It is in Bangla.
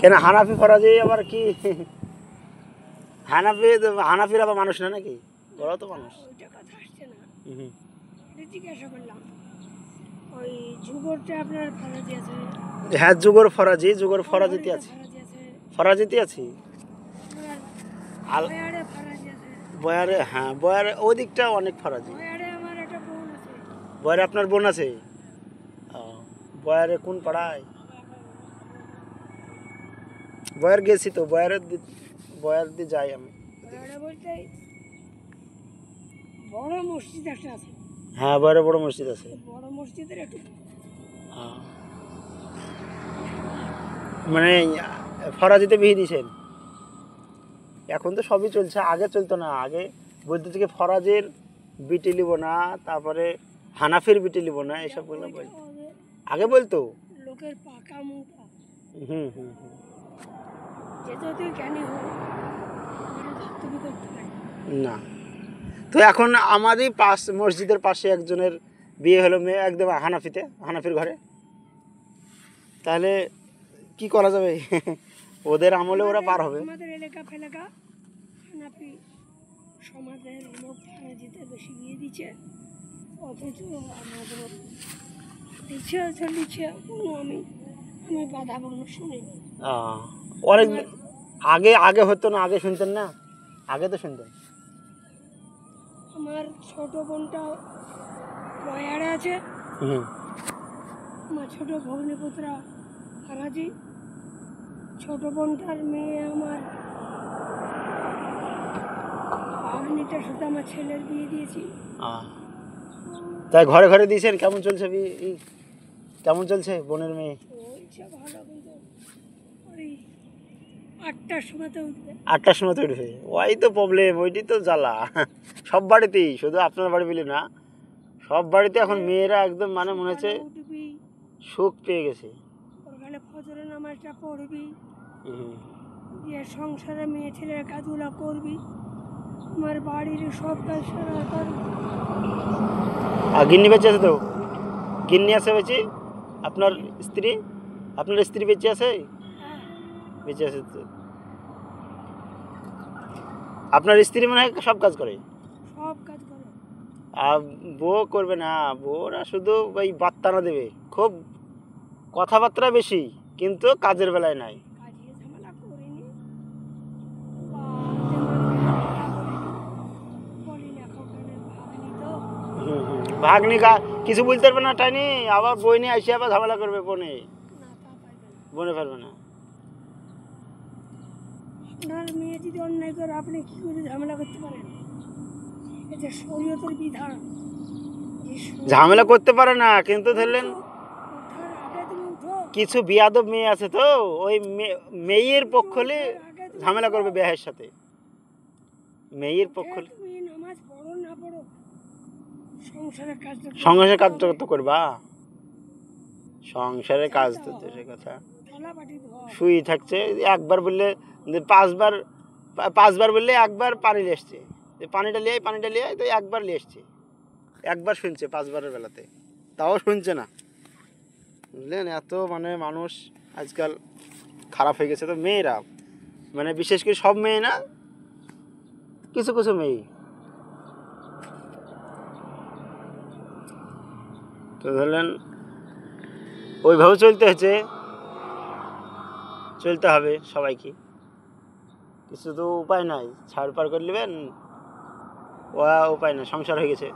কেন হানাফি ফরাজি আবার কি? হানাফির আবার মানুষ না নাকি? ওরাও তো মানুষ। ওইটা কথা আসছে না, এটা জিজ্ঞাসা করলাম। ওই যুগরটা আপনার ফরাজি আছে? হ্যাঁ, যুগর ফরাজি, যুগর ফরাজিতে আছে, ফরাজিতে আছি। বয়ারে ফরাজি আছে? বয়ারে, হ্যাঁ বয়ারে ওই দিকটা অনেক ফরাজি। বয়ারে আমার একটা বোন আছে। বয়ারে আপনার বোন আছে? বয়ারে কোন পাড়ায়? বয়ার গেছি তো, বয়ার দিয়ে যাই আমি। বয়ারে বলতে বড় মসজিদ একটা আছে। হ্যাঁ, বয়ারে বড় মসজিদ আছে। বড় মসজিদের একটু মানে ফরাজিতে বিয়ে দিয়েছেন? এখন তো সবই চলছে, আগে চলতো না। আগে বলতে থেকে ফরাজের বিটি লিব না, তারপরে হানাফির বিটি লিব না, এসব বলতে আগে বলতো লোকের পাকা মুখা। হুম হুম হুম যেটা তুই জ্ঞানী হয় তুমি করতে পারি না। তো এখন আমারই মসজিদের পাশে একজনের বিয়ে হলো, মেয়ে একদম হানাফির ঘরে। তাহলে কি করা যাবে? ওদের আমলে ওরা পার হবে। আমাদের এলাকা হানাফি সমাজের লোক ফরাজিতে বেশি বিয়ে দিচ্ছে, অথচ আমাদের দিচ্ছে কোনো আমি বাধা কোনো শুনিনি। অনেক আগে হতো না? আগে শুনতেন না? আগে তো শুনতেন। আমার ছোট বোনটা বয়ারে আছে, আমার ছোট ভগ্নিপুত্রা ফরাজি। ছোট বোনটার মেয়ে আমার ভাগ্নিটার সাথে আমার ছেলের বিয়ে দিয়েছি। তাই ঘরে ঘরে দিয়েছেন? কেমন চলছে কেমন চলছে বোনের মেয়ে? ভালো, কিন্তু ওই 8টার সময় তো উঠবে। 8টার সময় তো উঠবে, ওই তো প্রবলেম, ওইটি তো জ্বালা। সব বাড়িতেই, শুধু আপনার বাড়ি বলে না, সব বাড়িতে এখন মেয়েরা একদম মানে মনে হচ্ছে সুখ পেয়ে গেছে। ওখানে ফজরের নামাজটা পড়বি, দিয়ে সংসারে মেয়ে ছেলের কাজগুলো করবি, আমার বাড়ির সব কাজ সারা করবি। আর গিন্নি বেঁচে আছে তো? গিন্নি আছে বেঁচে? আপনার স্ত্রী বেঁচে আছে? বেঁচে আছে তো। আপনার স্ত্রী মনে হয় সব কাজ করে? আর বউ করবে না? বউরা শুধু ওই বাত্তানা দেবে, খুব কথাবার্তা বেশি, কিন্তু কাজের বেলায় নাই। ভাগ্নি কিছু বলতে পারবে না, টাইনি আবার বই নিয়ে আসে আবার ঝামেলা করবে, বনে পারবে না। আপনার মেয়ে যদি অন্যায় করে আপনি কি করে ঝামেলা করতে পারেন? এটা শরীয়তের বিধান। ঝামেলা করতে পারে না, কিন্তু ধরলেন কিছু বিয়াদব মেয়ে আছে তো, ওই মেয়ের পক্ষ হলে ঝামেলা করবে বিয়ের সাথে। মেয়ের পক্ষ নামাজ পড়ো না পড়ো, সংসারের কাজ তো করবা, সংসারের কাজ তো সে কথা। শুই থাকছে, একবার বললে 5বার বললে একবার পানি নিয়ে এসছে, পানিটা লিয়ে তো একবার নিয়ে এসছে, একবার শুনছে 5বারের বেলাতে, তাও শুনছে না। বুঝলেন, এত মানে মানুষ আজকাল খারাপ হয়ে গেছে। তো মেয়েরা মানে বিশেষ করে সব মেয়ে না, কিছু কিছু মেয়ে তো ধরলেন ওইভাবে চলতে হবে সবাইকে, কিছু তো উপায় নাই, ছাড় পার করে নেবেন, উপায় নাই, সংসার হয়ে গেছে।